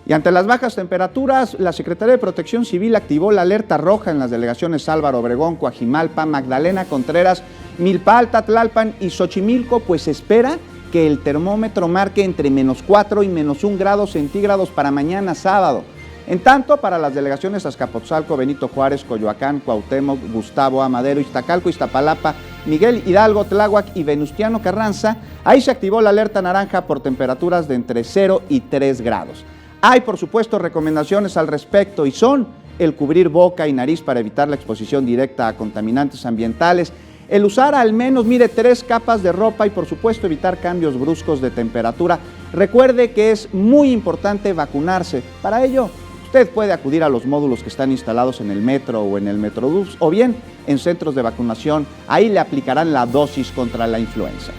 Y ante las bajas temperaturas, la Secretaría de Protección Civil activó la alerta roja en las delegaciones Álvaro Obregón, Coajimalpa, Magdalena Contreras, Milpa Alta, Tlalpan y Xochimilco, pues se espera que el termómetro marque entre -4 y -1 grados centígrados para mañana sábado. En tanto, para las delegaciones Azcapotzalco, Benito Juárez, Coyoacán, Cuauhtémoc, Gustavo Amadero, Iztacalco, Iztapalapa, Miguel Hidalgo, Tláhuac y Venustiano Carranza, ahí se activó la alerta naranja por temperaturas de entre 0 y 3 grados. Hay, por supuesto, recomendaciones al respecto y son el cubrir boca y nariz para evitar la exposición directa a contaminantes ambientales, el usar al menos, 3 capas de ropa y, por supuesto, evitar cambios bruscos de temperatura. Recuerde que es muy importante vacunarse. Para ello, usted puede acudir a los módulos que están instalados en el metro o en el Metrobús o bien en centros de vacunación. Ahí le aplicarán la dosis contra la influenza.